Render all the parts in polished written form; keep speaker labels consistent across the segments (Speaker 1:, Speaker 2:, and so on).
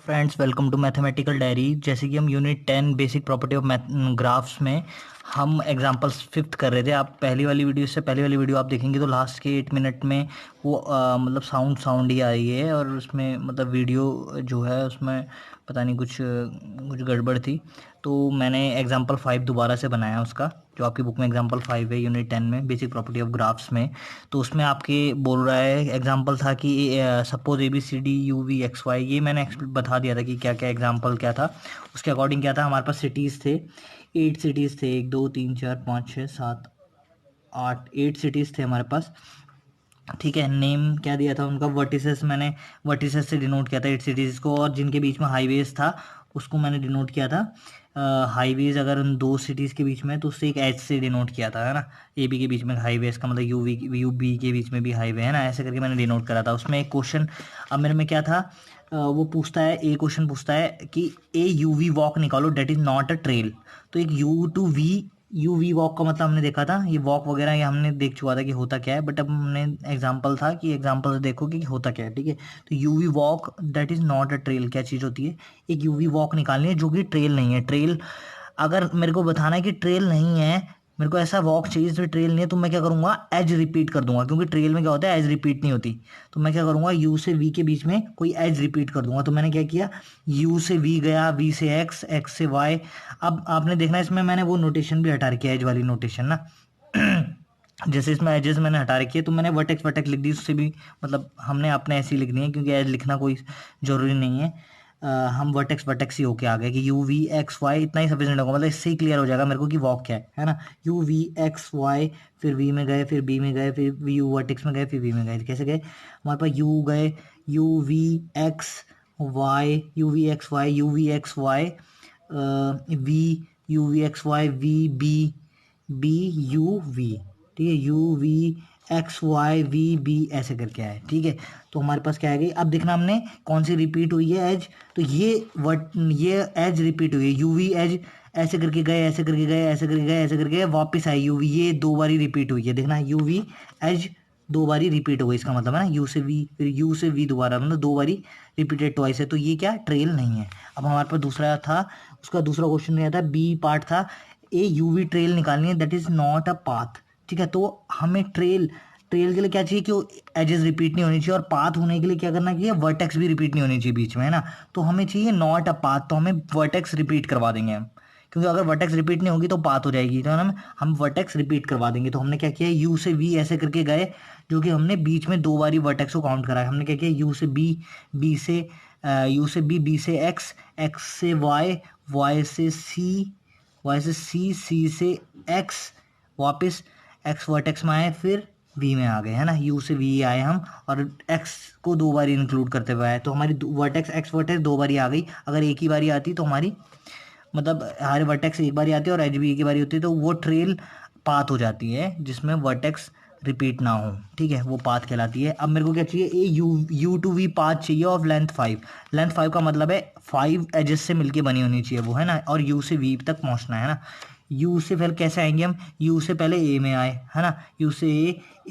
Speaker 1: Friends, welcome to mathematical diary. जैसे कि हम unit 10 basic property of math graphs में हम एग्जांपल्स फिफ्थ कर रहे थे। आप पहली वाली वीडियो आप देखेंगे तो लास्ट के 8 मिनट में वो मतलब साउंड ही आ रही है, और उसमें मतलब वीडियो जो है उसमें पता नहीं कुछ कुछ गड़बड़ थी। तो मैंने एग्जांपल 5 दोबारा से बनाया उसका, जो आपकी बुक में एग्जांपल 5 है यूनिट 10 में बेसिक प्रॉपर्टी ऑफ ग्राफ्स में। तो उसमें आपके बोल रहा है एग्जांपल था कि suppose A B C D U V X Y, ये मैंने बता दिया था कि क्या क्या एग्जांपल क्या था। उसके अकॉर्डिंग क्या था, हमारे पास सिटीज़ थे, 8 सिटीज़ थे, 1 2 3 4 5 6 7 8, 8 सिटीज़ थे हमारे पास। ठीक है, नेम क्या दिया था उनका, वर्टिसेस, मैंने वर्टिसेस से डिनोट किया था 8 सिटीज़ को, और जिनके बीच में हाईवेज था उसको मैंने डिनोट किया था। हाईवेज अगर उन दो सिटीज़ के बीच में तो उससे एक एच से डिनोट किया था, है ना। ए बी के बीच में हाईवेज का मतलब यू बी के बीच में भी हाईवे है ना, ऐसे करके मैंने डिनोट करा था। उसमें एक क्वेश्चन अब मेरे में क्या था, वो पूछता है, ए क्वेश्चन पूछता है कि ए यू वी वॉक निकालो that is not a trail. तो एक यू वी वॉक का मतलब हमने देखा था, ये वॉक वगैरह ये हमने देख चुका था कि होता क्या है, बट अब हमने एग्जांपल था कि एग्जांपल से देखो कि होता क्या है। ठीक है, तो U V walk that is not a trail क्या चीज़ होती है, एक यू वी वॉक निकालनी है जो कि ट्रेल नहीं है। ट्रेल अगर मेरे को बताना है कि ट्रेल नहीं है, मेरे को ऐसा वॉक चाहिए जिसमें ट्रेल नहीं है, तो मैं क्या करूँगा, एज रिपीट कर दूंगा, क्योंकि ट्रेल में क्या होता है, एज रिपीट नहीं होती। तो मैं क्या करूँगा, यू से वी के बीच में कोई एज रिपीट कर दूंगा। तो मैंने क्या किया, यू से वी गया, वी से एक्स, एक्स से वाई। अब आपने देखना इसमें मैंने वो नोटेशन भी हटा रखी है, एज वाली नोटेशन ना। जैसे इसमें एजेस मैंने हटा रखी है, तो मैंने वटेक्स वटेक्स लिख दी, उससे भी मतलब हमने अपने ऐसी लिखनी है, क्योंकि एज लिखना कोई ज़रूरी नहीं है। हम वर्टेक्स वर्टेक्स ही होके आ गए कि यू वी एक्स वाई, इतना ही सफिशिएंट होगा, मतलब इससे ही क्लियर हो जाएगा मेरे को कि वॉक क्या है ना। यू वी एक्स वाई, फिर वी में गए, फिर बी में गए, फिर वी यू वर्टेक्स में गए, फिर वी में गए। कैसे गए, हमारे पास यू गए, U V X Y, U V X Y, U V X Y, V U V X Y, V B, B U V. ठीक है, U V X Y V B ऐसे करके आए। ठीक है, तो हमारे पास क्या आ गई, अब देखना हमने कौन सी रिपीट हुई है एज, तो ये एज रिपीट हुई है, यू वी एज ऐसे करके गए, ऐसे करके गए, ऐसे करके गए, ऐसे करके गए, वापस आई यू वी, ये दो बारी रिपीट हुई है। देखना यू वी एज दो बारी रिपीट हो गई, इसका मतलब है ना, यू से वी फिर यू से वी दोबारा, मतलब दो बारी रिपीटेड ट्वाइस है, तो ये क्या ट्रेल नहीं है। अब हमारे पास दूसरा था, उसका दूसरा क्वेश्चन क्या था, बी पार्ट था, ए यू वी ट्रेल निकालनी है that is not a path. ठीक है, तो हमें ट्रेल ट्रेल के लिए क्या चाहिए कि एजेस रिपीट नहीं होनी चाहिए, और पाथ होने के लिए क्या करना चाहिए, वर्टेक्स भी रिपीट नहीं होनी चाहिए बीच में, है ना। तो हमें चाहिए नॉट अ पाथ, तो हमें वर्टेक्स रिपीट करवा देंगे हम, क्योंकि अगर वर्टेक्स रिपीट नहीं होगी तो पाथ हो जाएगी, तो हम वर्टेक्स रिपीट करवा देंगे। तो हमने क्या किया, यू से वी ऐसे करके गए, जो कि हमने बीच में दो बारी वर्टेक्स को काउंट करा है। हमने क्या किया, यू से बी, बी से यू से बी, बी से एक्स, एक्स से वाई, वाई से सी, वाई से सी, सी से एक्स, वापस एक्स वर्टेक्स में आए, फिर वी में आ गए, है ना, यू से वी आए हम, और एक्स को दो बार इंक्लूड करते हुए आए, तो हमारी वर्टेक्स एक्स वर्टेक्स दो बारी आ गई। अगर एक ही बारी आती तो हमारी मतलब हमारे वर्टेक्स एक बारी आती है और एच बी एक ही बारी होती है, तो वो ट्रेल पाथ हो जाती है जिसमें वर्टेक्स रिपीट ना हो। ठीक है, वो पाथ कहलाती है। अब मेरे को क्या चाहिए, a you to we path चाहिए ऑफ लेंथ 5। लेंथ 5 का मतलब है 5 एजेस से मिलके बनी होनी चाहिए वो, है ना, और यू से वी तक पहुंचना है ना। यू से फिर कैसे आएंगे हम, यू से पहले ए में आए, है ना, यू से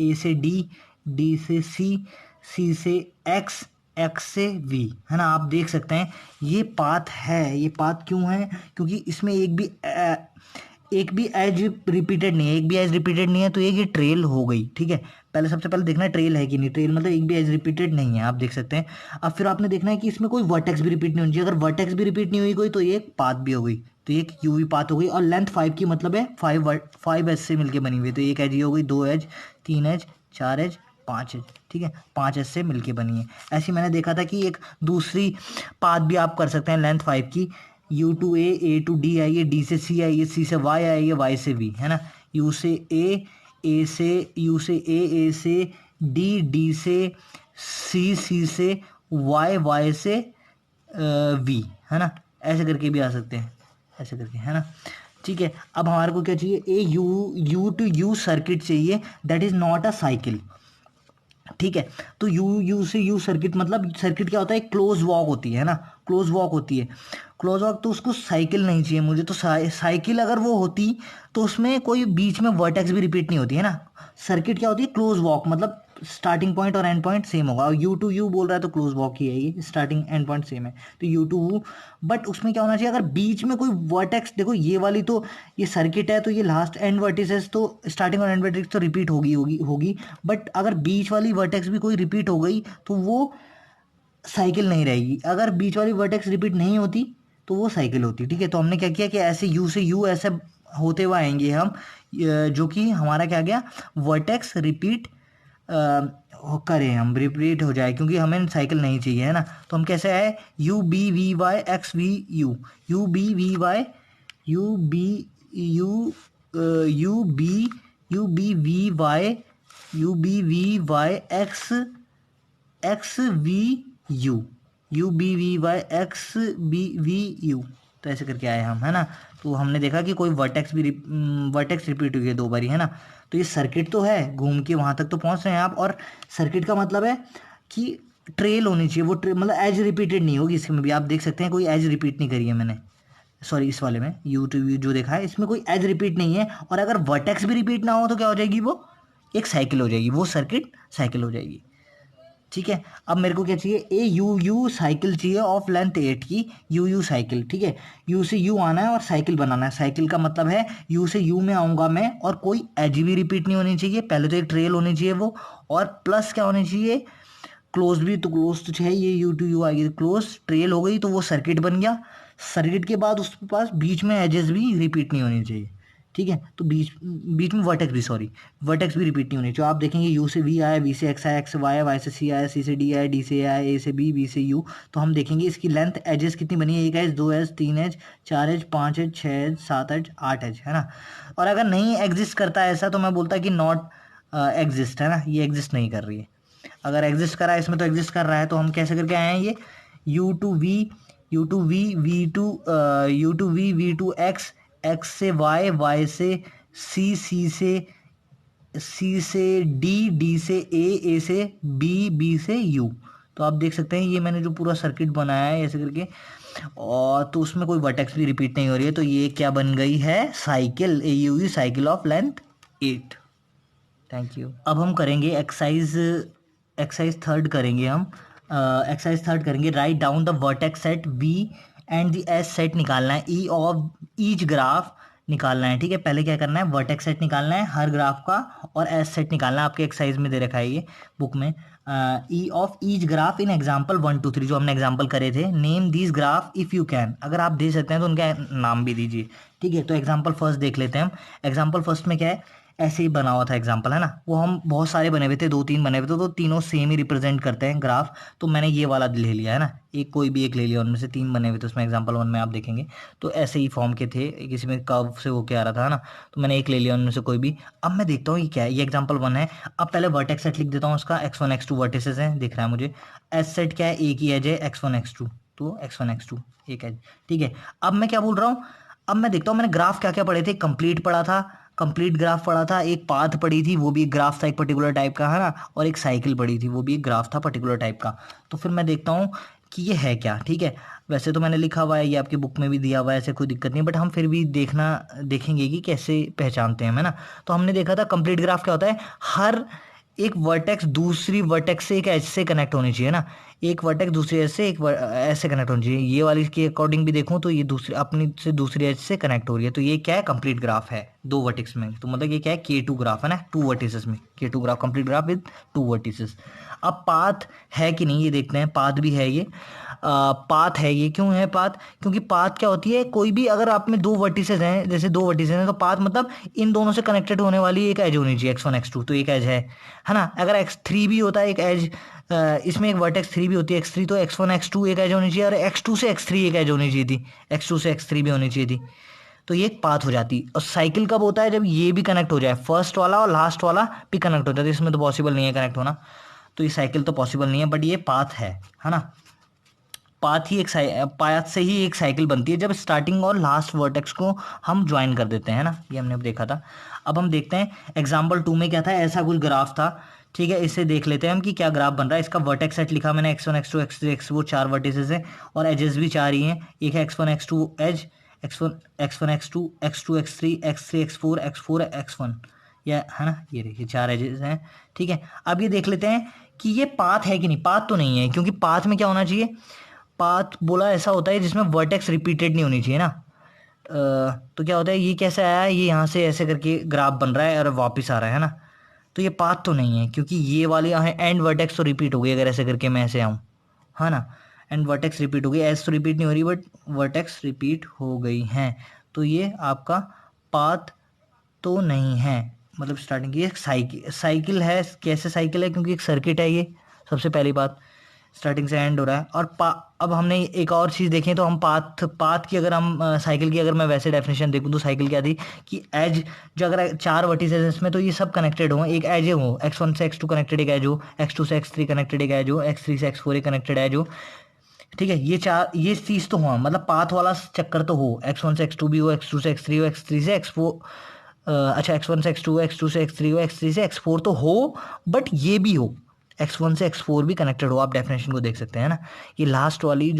Speaker 1: ए से डी, डी से सी, सी से एक्स, एक्स से वी, है ना। आप देख सकते हैं ये पाथ है, ये पाथ क्यों है, क्योंकि इसमें एक भी एज रिपीटेड नहीं है, एक भी एज रिपीटेड नहीं है, तो ये ट्रेल हो गई। ठीक है, पहले सबसे पहले देखना है ट्रेल है कि नहीं, ट्रेल मतलब एक भी एज रिपीटेड नहीं है, आप देख सकते हैं। अब फिर आपने देखना है कि इसमें कोई वर्टेक्स भी रिपीट नहीं होनी चाहिए, अगर वर्टेक्स भी रिपीट नहीं हुई कोई, तो ये एक पाथ भी हो गई, तो एक यूवी पाथ हो गई। और लेंथ 5 की मतलब है 5 एज से मिलके बनी हुई, तो एक एज ये हो गई, दो एज, तीन एज, चार एज, पाँच एज। ठीक है, पाँच एज से मिलके बनी है। ऐसी मैंने देखा था कि एक दूसरी पाथ भी आप कर सकते हैं लेंथ 5 की, U to A to D आई है, डी से सी आई है, सी से वाई आई है, वाई से वी, है ना, यू से ए से यू से ए से डी, डी से सी, सी से वाई, वाई से वी, है ना, ऐसे करके भी आ सकते हैं, ऐसे करके, है ना। ठीक है, अब हमारे को क्या चाहिए, a you to you circuit चाहिए that is not a cycle. ठीक है, तो यू से यू सर्किट मतलब सर्किट क्या होता है, क्लोज वॉक होती है ना, क्लोज वॉक होती है, क्लोज वॉक, तो उसको साइकिल नहीं चाहिए मुझे, तो साइकिल अगर वो होती तो उसमें कोई बीच में वर्टेक्स भी रिपीट नहीं होती, है ना। सर्किट क्या होती है, क्लोज वॉक, मतलब स्टार्टिंग पॉइंट और एंड पॉइंट सेम होगा, और यू टू यू बोल रहा है तो क्लोज वॉक ही है, ये स्टार्टिंग एंड पॉइंट सेम है, तो यू टू यू। बट उसमें क्या होना चाहिए, अगर बीच में कोई वर्टेक्स, देखो ये वाली तो ये सर्किट है, तो ये लास्ट एंड वर्टिसेस तो स्टार्टिंग और एंड वर्टेक्स तो रिपीट होगी, बट अगर बीच वाली वर्टेक्स भी कोई रिपीट हो गई तो वो साइकिल नहीं रहेगी। अगर बीच वाली वर्टेक्स रिपीट नहीं होती तो वो साइकिल होती, ठीक है। तो हमने क्या किया कि ऐसे यू से यू ऐसे होते हुए आएंगे हम, जो कि हमारा क्या गया, वर्टेक्स रिपीट करें, हम रिपीट हो जाए, क्योंकि हमें साइकिल नहीं चाहिए, है ना। तो हम कैसे आए, U B V Y X V U, U B V Y, U B U U B U B V Y, U B V Y X X V U, U B V Y X B V U, तो ऐसे करके आए हम, है ना। तो हमने देखा कि कोई वर्टेक्स रिपीट हुई है 2 बारी, है ना। तो ये सर्किट तो है, घूम के वहाँ तक तो पहुँच रहे हैं आप, और सर्किट का मतलब है कि ट्रेल होनी चाहिए, वो मतलब एज रिपीटेड नहीं होगी, इसमें भी आप देख सकते हैं कोई एज रिपीट नहीं करी है मैंने, सॉरी इस वाले में यू टू यू जो देखा है इसमें कोई एज रिपीट नहीं है, और अगर वर्टेक्स भी रिपीट ना हो तो क्या हो जाएगी, वो एक साइकिल हो जाएगी, वो सर्किट साइकिल हो जाएगी, ठीक है। अब मेरे को क्या चाहिए, ए यू यू साइकिल चाहिए ऑफ लेंथ 8 की, यू यू साइकिल, ठीक है। यू से यू आना है और साइकिल बनाना है, साइकिल का मतलब है यू से यू में आऊँगा मैं, और कोई एज भी रिपीट नहीं होनी चाहिए, पहले तो एक ट्रेल होनी चाहिए वो, और प्लस क्या होनी चाहिए, क्लोज भी, तो क्लोज तो है, ये यू टू यू आएगी, क्लोज ट्रेल हो गई तो वो सर्किट बन गया। सर्किट के बाद उसके पास बीच में एजेस भी रिपीट नहीं होनी चाहिए, ठीक है। तो बीच बीच में वर्टेक्स भी, सॉरी वर्टेक्स भी रिपीट नहीं होनी चाहिए। आप देखेंगे यू से वी आया, वी से एक्स आया, एक्स से वाई आया, वाई से सी आया, सी से डी आया, डी से ए आया, ए से बी से यू। तो हम देखेंगे इसकी लेंथ एजेस कितनी बनी है, 1 edge 2 edge 3 edge 4 edge 5 edge 6 edge 7 edge 8 edge, है ना। और अगर नहीं एग्जिस्ट करता है ऐसा तो मैं बोलता कि नॉट एग्जिस्ट, है ना, ये एग्जिस्ट नहीं कर रही है। अगर एग्जिस्ट कर रहा है, इसमें तो एग्जिस्ट कर रहा है, तो हम कैसे करके आए हैं ये, U to V, U to V V to U to V V to X, X से वाई, वाई से सी, सी से डी, डी से ए से बी, बी से यू। तो आप देख सकते हैं ये मैंने जो पूरा सर्किट बनाया है ऐसे करके, और तो उसमें कोई वर्टेक्स भी रिपीट नहीं हो रही है, तो ये क्या बन गई है, cycle, A U U cycle of length 8। Thank you. अब हम करेंगे एक्सरसाइज थर्ड करेंगे हम, एक्सरसाइज थर्ड करेंगे, write down the vertex set V and the S set निकालना है, ई ऑफ ईच ग्राफ निकालना है, ठीक है। पहले क्या करना है, वर्टेक्स सेट निकालना है हर ग्राफ का, और एस सेट निकालना है, आपके एक्सरसाइज में दे रखा है ये बुक में, ई of each graph in example 1 2 3, जो हमने एग्जाम्पल करे थे, name these graph if you can, अगर आप दे सकते हैं तो उनका नाम भी दीजिए, ठीक है। तो एग्जाम्पल फर्स्ट देख लेते हैं हम। एग्जाम्पल फर्स्ट में क्या है, ऐसे ही बना हुआ था एग्जाम्पल, है ना, वो हम बहुत सारे बने हुए थे, 2 3 बने हुए थे, तो तीनों सेम ही रिप्रेजेंट करते हैं ग्राफ, तो मैंने ये वाला ले लिया, है ना, एक कोई भी एक ले लिया, उनमें से 3 बने हुए थे उसमें, एग्जाम्पल 1 में आप देखेंगे तो ऐसे ही फॉर्म के थे, किसी में कर्व से वो क्या आ रहा था, है ना, तो मैंने एक ले लिया उनमें से कोई भी। अब मैं देखता हूँ ये क्या है, ये एग्जाम्पल 1 है। अब पहले वर्टेक्स सेट लिख देता हूँ उसका, x1 x2 वर्टिसेस हैं, दिख रहा है मुझे। एस सेट क्या है, एक ही एज है, x1 x2, तो x1 x2 एक एज, ठीक है। अब मैं क्या बोल रहा हूँ, अब मैं देखता हूँ मैंने ग्राफ क्या क्या पढ़े थे, कंप्लीट पढ़ा था, कंप्लीट ग्राफ पढ़ा था, एक पाथ पढ़ी थी, वो भी एक ग्राफ था एक पर्टिकुलर टाइप का, है ना, और एक साइकिल पढ़ी थी, वो भी एक ग्राफ था पर्टिकुलर टाइप का। तो फिर मैं देखता हूँ कि ये है क्या, ठीक है। वैसे तो मैंने लिखा हुआ है, ये आपकी बुक में भी दिया हुआ है, ऐसे कोई दिक्कत नहीं, बट हम फिर भी देखेंगे कि कैसे पहचानते हैं, है ना। तो हमने देखा था कंप्लीट ग्राफ क्या होता है, हर एक वर्टेक्स दूसरी वर्टेक्स से एक एज से कनेक्ट होनी चाहिए ना, एक वर्टेक्स दूसरी एज से एक एज से कनेक्ट होनी चाहिए, ये वाली के अकॉर्डिंग भी देखूं तो ये दूसरी अपनी से दूसरी एज से कनेक्ट हो रही है, तो ये क्या है, कंप्लीट ग्राफ है 2 वर्टेक्स में, तो मतलब ये क्या है, K2 ग्राफ है ना, 2 वर्टिसेस में, K2 graph, complete graph with 2 vertices. अब पाथ है कि नहीं ये देखते हैं, पाथ भी है ये, पाथ है ये, क्यों है पाथ, क्योंकि पाथ क्या होती है, कोई भी अगर आप में 2 वर्टिसेस हैं, जैसे 2 वर्टिसेस हैं, तो पाथ मतलब इन दोनों से कनेक्टेड होने वाली एक एज होनी चाहिए, x1 x2, तो एक एज है ना। अगर x3 भी होता है एक एज, इसमें एक वर्टेक्स 3 भी होती है, x3, तो x1 x2 एक एज होनी चाहिए, और x2 से x3 एक एज होनी चाहिए थी, x2 से x3 भी होनी चाहिए थी, तो ये एक पाथ हो जाती। और साइकिल कब होता है, जब ये भी कनेक्ट हो जाए, फर्स्ट वाला और लास्ट वाला भी कनेक्ट हो जाता है, इसमें तो पॉसिबल नहीं है कनेक्ट होना, तो ये साइकिल तो पॉसिबल नहीं है, बट ये पाथ है ना। पाथ से ही एक साइकिल बनती है जब स्टार्टिंग और लास्ट वर्टेक्स को हम ज्वाइन कर देते हैं ना, ये हमने अब देखा था। अब हम देखते हैं एग्जाम्पल 2 में क्या था, ऐसा कुछ ग्राफ था, ठीक है। इसे देख लेते हैं हम कि क्या ग्राफ बन रहा है। इसका वर्टेक्स सेट लिखा मैंने, x1 x2 x3 x, वो 4 वर्टिसेस हैं, और एजेस भी 4 ही हैं, एक है x1 x2 as, x1 x2 x2 x3 x3 x4 x4 x1, या है ना, ये देखिए 4 एजेस हैं, ठीक है। अब ये देख लेते हैं कि ये पाथ है कि नहीं। पाथ तो नहीं है, क्योंकि पाथ में क्या होना चाहिए, पाथ बोला ऐसा होता है जिसमें वर्टेक्स रिपीटेड नहीं होनी चाहिए ना। तो क्या होता है, ये कैसे आया, ये यहाँ से ऐसे करके ग्राफ बन रहा है और वापस आ रहा है ना, तो ये पाथ तो नहीं है, क्योंकि ये वाली एंड वर्टेक्स तो रिपीट हो गई अगर ऐसे करके मैं ऐसे आऊँ, है ना। एंड वर्टेक्स रिपीट हो गई, एस तो रिपीट नहीं हो रही बट वर्टेक्स रिपीट हो गई हैं, तो ये आपका पाथ तो नहीं है। मतलब स्टार्टिंग की एक साइकिल साइकिल है। कैसे साइकिल है, क्योंकि एक सर्किट है ये, सबसे पहली बात स्टार्टिंग से एंड हो रहा है। और अब हमने एक और चीज़ देखें तो हम पाथ पाथ की अगर हम साइकिल की अगर मैं वैसे डेफिनेशन देखूँ तो साइकिल क्या थी कि एज जो अगर 4 वर्टिसेस इसमें, तो ये सब कनेक्टेड हो, एक एज हो, x1 से x2 कनेक्टेड एक एज हो, x2 से x3 कनेक्टेड एक एज हो, x3 से x4 एक कनेक्टेड एज हो, ठीक है। ये चार, ये चीज़ तो हो, मतलब पाथ वाला चक्कर तो हो, x1 से x2 भी हो, x2 से x3 हो, x3 से x4, अच्छा x1 से x2 हो, x2 से x3 हो, x3 से x4 तो हो, बट ये भी हो, x1 से x4 भी कनेक्टेड हो। आप डेफिनेशन को देख सकते हैं ना, ये लास्ट वाली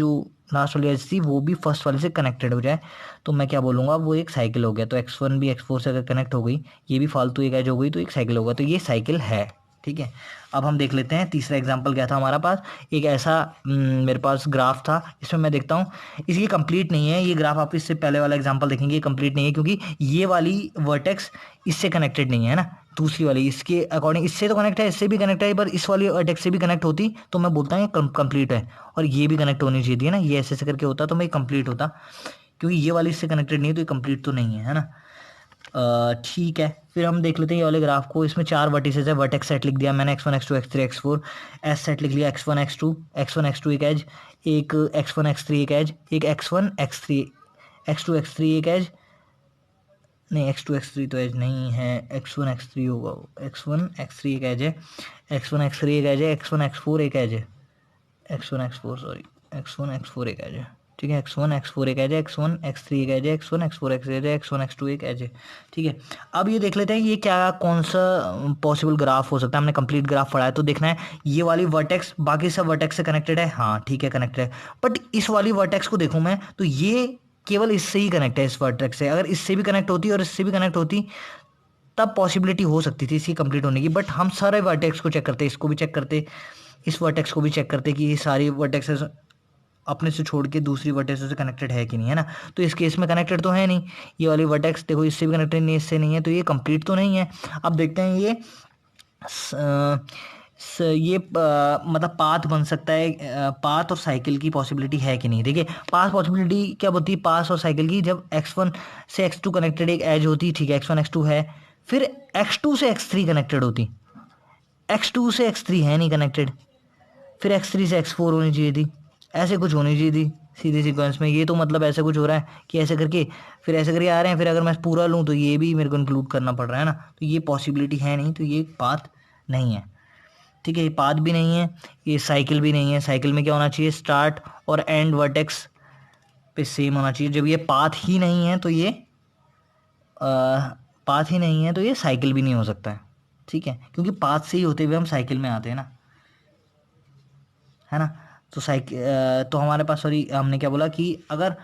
Speaker 1: एज थी वो भी फर्स्ट वाले से कनेक्टेड हो जाए, तो मैं क्या बोलूँगा, वो एक साइकिल हो गया। तो x1 भी x4 से अगर कनेक्ट हो गई, ये भी फालतू एक एज हो गई, तो एक साइकिल होगा, तो ये साइकिल है, ठीक है। अब हम देख लेते हैं तीसरा एग्जाम्पल क्या था हमारा पास। एक ऐसा मेरे पास ग्राफ था, इसमें मैं देखता हूँ, इसकी कंप्लीट नहीं है ये ग्राफ। आप इससे पहले वाला एग्जाम्पल देखेंगे, ये कंप्लीट नहीं है, क्योंकि ये वाली वर्टेक्स इससे कनेक्टेड नहीं है ना, दूसरी वाली इसके अकॉर्डिंग, इससे तो कनेक्ट है, इससे भी कनेक्ट है, पर इस वाली वर्टेक्स से भी कनेक्ट होती तो मैं बोलता हूँ ये कंप्लीट है। और ये भी कनेक्ट होनी चाहिए थी ना, ये ऐसे ऐसे करके होता तो मैं कंप्लीट होता, क्योंकि ये वाली इससे कनेक्टेड नहीं है तो ये कंप्लीट तो नहीं है ना। ठीक है, फिर हम देख लेते हैं ये वाले ग्राफ को। इसमें 4 वर्टिसेस है, वर्टेक्स सेट लिख दिया मैंने, x1 x2 x3 x4, S set लिख लिया, x1 x2 एक एज, एक x1 x3 एक एज, एक x1 x3 x2 x3 एक एज, नहीं x2 x3 तो एज नहीं है, x1 x3 होगा, x1 x3 एक एज है, x1 x3 एक एज है, x1 x4 एक एज है, x1 x4 sorry, x1 x4 एक एज है, ठीक है। x1 x4 एक एज है, x1 x3 एक एज है, x1 x4 एक एज है, x1 x2 एक एज है, ठीक है। अब ये देख लेते हैं ये क्या कौन सा पॉसिबल ग्राफ हो सकता है। हमने कंप्लीट ग्राफ पढ़ा है, तो देखना है ये वाली वर्टेक्स बाकी सब वर्टेक्स से कनेक्टेड है, हाँ ठीक है कनेक्टेड है, बट इस वाली वर्टेक्स को देखूँ मैं तो ये केवल इससे ही कनेक्ट है, इस वर्टेक्स से। अगर इससे भी कनेक्ट होती और इससे भी कनेक्ट होती तब पॉसिबिलिटी हो सकती थी इसकी कंप्लीट होने की, बट हम सारे वर्टेक्स को चेक करते, इसको भी चेक करते, इस वर्टेक्स को भी चेक करते कि ये सारी वर्टेक्सेस अपने से छोड़ के दूसरी वर्टेक्स से कनेक्टेड है कि नहीं, है ना। तो इस केस में कनेक्टेड तो है नहीं, ये वाली वर्टेक्स देखो इससे भी कनेक्टेड नहीं, इससे नहीं है, तो ये कंप्लीट तो नहीं है। अब देखते हैं ये मतलब पाथ बन सकता है, पाथ और साइकिल की पॉसिबिलिटी है कि नहीं। देखिए पाथ पॉसिबिलिटी क्या होती है, पाथ और साइकिल की, जब x1 से x2 कनेक्टेड एक एज होती, ठीक है, x1 x2 है, फिर x2 से x3 कनेक्टेड होती, x2 से x3 है नहीं कनेक्टेड, फिर x3 से x4 होनी चाहिए थी, ऐसे कुछ होनी चाहिए थी सीधे सीक्वेंस में। ये तो मतलब ऐसे कुछ हो रहा है कि ऐसे करके फिर ऐसे करके आ रहे हैं, फिर अगर मैं पूरा लूँ तो ये भी मेरे को इंक्लूड करना पड़ रहा है ना, तो ये पॉसिबिलिटी है नहीं, तो ये पाथ नहीं है, ठीक है। ये पाथ भी नहीं है, ये साइकिल भी नहीं है। साइकिल में क्या होना चाहिए, स्टार्ट और एंड वर्टेक्स पे सेम होना चाहिए। जब ये पाथ ही नहीं है तो ये पाथ ही नहीं है तो ये साइकिल भी नहीं हो सकता है, ठीक है, क्योंकि पाथ से ही होते हुए हम साइकिल में आते हैं ना, है ना। तो तो हमारे पास, सॉरी हमने क्या बोला कि अगर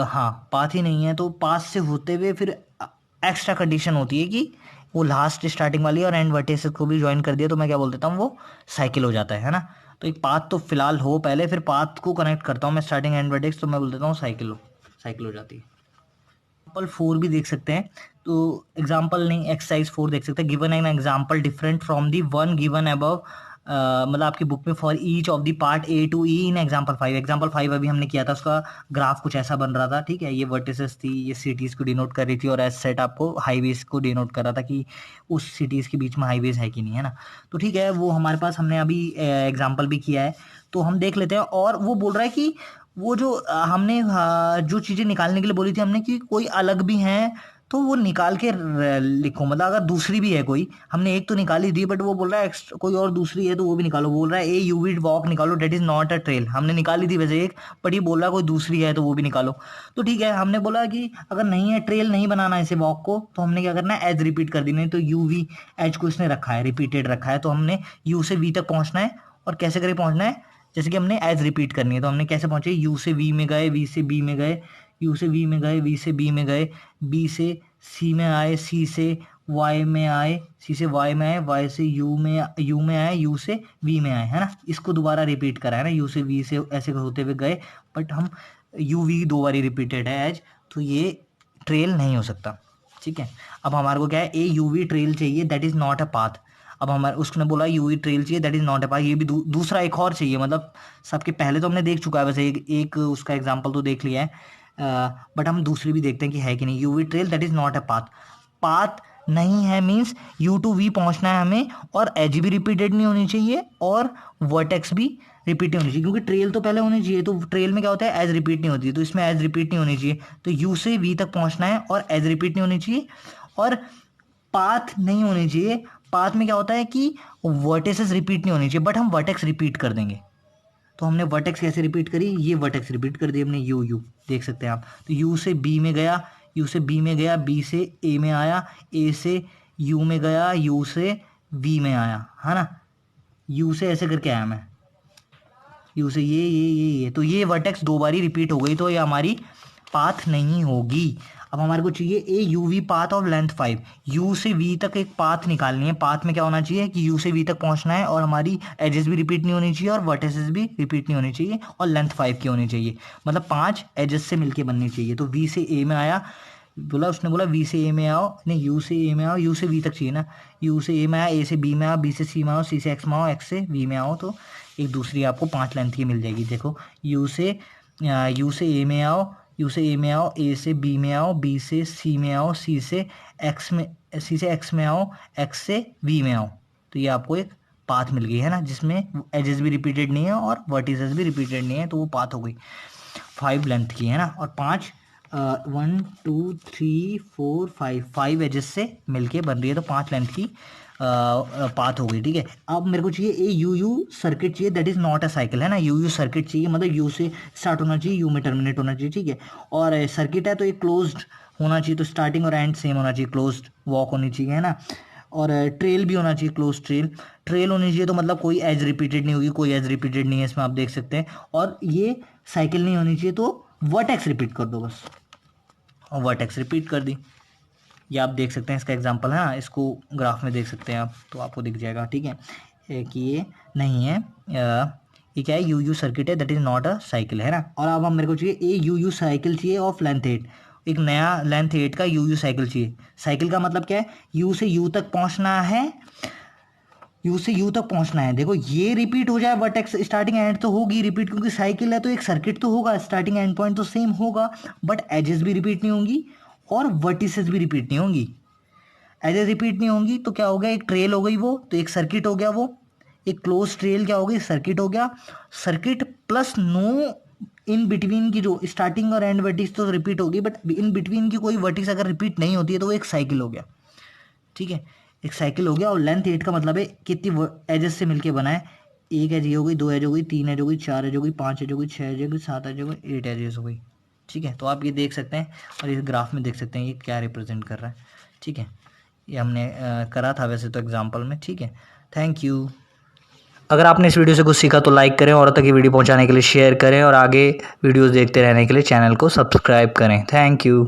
Speaker 1: हाँ पाथ ही नहीं है तो पाथ से होते हुए फिर एक्स्ट्रा कंडीशन होती है कि वो लास्ट स्टार्टिंग वाली और एंड वर्टेक्स को भी ज्वाइन कर दिया, तो मैं क्या बोल देता हूँ, वो साइकिल हो जाता है ना। तो एक पाथ तो फिलहाल हो पहले, फिर पाथ को कनेक्ट करता हूँ मैं स्टार्टिंग एंड वर्टेक्स, तो मैं बोल देता हूँ साइकिल हो जाती है। एग्जाम्पल 4 भी देख सकते हैं, तो एग्जाम्पल नहीं एक्सरसाइज 4 देख सकते हैं। Given an example different from the one given above, मतलब आपकी बुक में, for each of the part A to E in example 5। Example 5 अभी हमने किया था, उसका ग्राफ कुछ ऐसा बन रहा था, ठीक है। ये वर्टिसेस थी, ये सिटीज़ को डिनोट कर रही थी, और एज सेट आपको हाईवेज को डिनोट कर रहा था कि उस सिटीज़ के बीच में हाईवेज है कि नहीं, है ना। तो ठीक है, वो हमारे पास हमने अभी एग्जाम्पल भी किया है, तो हम देख लेते हैं। और वो बोल रहा है कि वो जो हमने जो चीज़ें निकालने के लिए बोली थी हमने कि कोई अलग भी हैं तो वो निकाल के लिखो, मतलब अगर दूसरी भी है कोई, हमने एक तो निकाली थी बट वो बोल रहा है कोई और दूसरी है तो वो भी निकालो। बोल रहा है ए यूवी वॉक निकालो, that is not a trail. हमने निकाली थी वैसे एक, बट ये बोल रहा है कोई दूसरी है तो वो भी निकालो। तो ठीक है, हमने बोला कि अगर नहीं है, ट्रेल नहीं बनाना है इसे वॉक को, तो हमने क्या करना है, एज रिपीट कर देना है। तो यू वी एच को इसने रखा है, रिपीटेड रखा है, तो हमने यू से वी तक पहुंचना है। और कैसे करके पहुंचना है, जैसे कि हमने एज रिपीट करनी है, तो हमने कैसे पहुंचे, यू से वी में गए, वी से बी में गए, यू से वी में गए, वी से बी में गए, बी से सी में आए, सी से वाई में आए, सी से वाई में आए, वाई से यू में आए, यू से वी में आए, है ना। इसको दोबारा रिपीट करा है ना, यू से वी से ऐसे होते हुए गए, बट हम यू वी दो बारी रिपीटेड है एज, तो ये ट्रेल नहीं हो सकता, ठीक है। अब हमारे को क्या है, ए यू वी ट्रेल चाहिए, that is not a path. अब हमारे उसने बोला यू वी ट्रेल चाहिए, that is not a path, ये भी दूसरा एक और चाहिए, मतलब सबके पहले तो हमने देख चुका है वैसे, एक उसका एग्जाम्पल तो देख लिया है, बट हम दूसरी भी देखते हैं कि है कि नहीं। U V trail that is not a path, path नहीं है मीन्स यू टू वी पहुंचना है हमें, और एज भी रिपीटेड नहीं होनी चाहिए और वर्टेक्स भी रिपीट नहीं होनी चाहिए, क्योंकि ट्रेल तो पहले होनी चाहिए, तो ट्रेल में क्या होता है, एज रिपीट नहीं होती, तो इसमें एज रिपीट नहीं होनी चाहिए, तो यू से वी तक पहुंचना है और एज रिपीट नहीं होनी चाहिए, और पाथ नहीं होनी चाहिए। पाथ में क्या होता है कि वर्टेसेस रिपीट नहीं होनी चाहिए, बट हम वर्टेक्स रिपीट कर देंगे। तो हमने वर्टेक्स कैसे रिपीट करी, ये वर्टेक्स रिपीट कर दी हमने, यू यू देख सकते हैं आप। तो यू से बी में गया, यू से बी में गया, बी से ए में आया, ए से यू में गया, यू से वी में आया, है ना। यू से ऐसे करके आया मैं, यू से ये, तो ये वर्टेक्स दो बारी रिपीट हो गई, तो ये हमारी पाथ नहीं होगी। अब हमारे को चाहिए a U V path of length 5, U से वी तक एक पाथ निकालनी है। पाथ में क्या होना चाहिए कि यू से वी तक पहुंचना है, और हमारी एजेस भी रिपीट नहीं होनी चाहिए और वर्टेसेस भी रिपीट नहीं होनी चाहिए, और लेंथ 5 की होनी चाहिए, मतलब 5 एजेस से मिलके बननी चाहिए। तो वी से ए में आया, बोला उसने बोला वी से ए में आओ, नहीं यू से ए में आओ, यू से वी तक चाहिए ना, यू से ए में आया, ए से बी में आओ, बी से सी में आओ, सी से एक्स में आओ, एक्स से वी में आओ, तो एक दूसरी आपको 5 लेंथ की मिल जाएगी। देखो यू से ए में आओ, यू से ए में आओ, ए से बी में आओ, बी से सी में आओ, सी से एक्स में आओ, एक्स से वी में आओ, तो ये आपको एक पाथ मिल गई है ना, जिसमें एजेस भी रिपीटेड नहीं है और वर्टिसेस भी रिपीटेड नहीं है, तो वो पाथ हो गई 5 लेंथ की, है ना। और 5 1 2 3 4 5 एजेस से मिलके बन रही है, तो 5 लेंथ की पाथ हो गई, ठीक है। अब मेरे को चाहिए ए यू यू सर्किट चाहिए, that is not a cycle, है ना। यू यू सर्किट चाहिए, मतलब यू से स्टार्ट होना चाहिए, यू में टर्मिनेट होना चाहिए, ठीक है। और सर्किट है तो एक क्लोज्ड होना चाहिए, तो स्टार्टिंग और एंड सेम होना चाहिए, क्लोज्ड वॉक होनी चाहिए, है ना। और ट्रेल भी होना चाहिए, क्लोज ट्रेल होनी चाहिए, तो मतलब कोई एज रिपीटेड नहीं होगी, कोई एज रिपीटेड नहीं है इसमें, आप देख सकते हैं। और ये साइकिल नहीं होनी चाहिए, तो वर्टेक्स रिपीट कर दो बस, और वर्टेक्स रिपीट कर दी। ये आप देख सकते हैं, इसका एग्जांपल है ना, इसको ग्राफ में देख सकते हैं आप, तो आपको दिख जाएगा, ठीक है, कि ये नहीं है, ये क्या है, यू यू सर्किट है, that is not a cycle, है ना। और अब हम मेरे को चाहिए ए यू यू साइकिल चाहिए ऑफ लेंथ 8, एक नया लेंथ 8 का यू यू साइकिल चाहिए। साइकिल का मतलब क्या है, यू से यू तक पहुंचना है, यू से यू तक पहुंचना है। देखो ये रिपीट हो जाए, वर्टेक्स स्टार्टिंग एंड तो होगी रिपीट, क्योंकि साइकिल है तो एक सर्किट तो होगा, स्टार्टिंग एंड पॉइंट तो सेम होगा, बट एजेस भी रिपीट नहीं होंगी और वर्टिसेस भी रिपीट नहीं होंगी। एजेस रिपीट नहीं होंगी तो क्या हो गया, एक ट्रेल हो गई वो, तो एक सर्किट हो गया वो, एक क्लोज ट्रेल क्या हो गई, सर्किट हो गया। Circuit plus no in between की, जो स्टार्टिंग और एंड वर्टिस तो रिपीट होगी, बट इन बिटवीन की कोई वर्टिस अगर रिपीट नहीं होती है तो वो एक साइकिल हो गया, ठीक है, एक साइकिल हो गया। और लेंथ 8 का मतलब है कितनी एजेस से मिलके बना है, एक एज हो गई, दो एज हो गई, तीन एज हो गई, चार एज हो गई, पाँच एज हो गई, छः एज हो गई, सात एज हो गई, 8 एजेस हो गई, ठीक है। तो आप ये देख सकते हैं और इस ग्राफ में देख सकते हैं ये क्या रिप्रेजेंट कर रहा है, ठीक है। ये हमने करा था वैसे तो एग्जाम्पल में, ठीक है। Thank you. अगर आपने इस वीडियो से कुछ सीखा तो लाइक करें, और तक ये वीडियो पहुंचाने के लिए शेयर करें, और आगे वीडियोस देखते रहने के लिए चैनल को सब्सक्राइब करें। Thank you.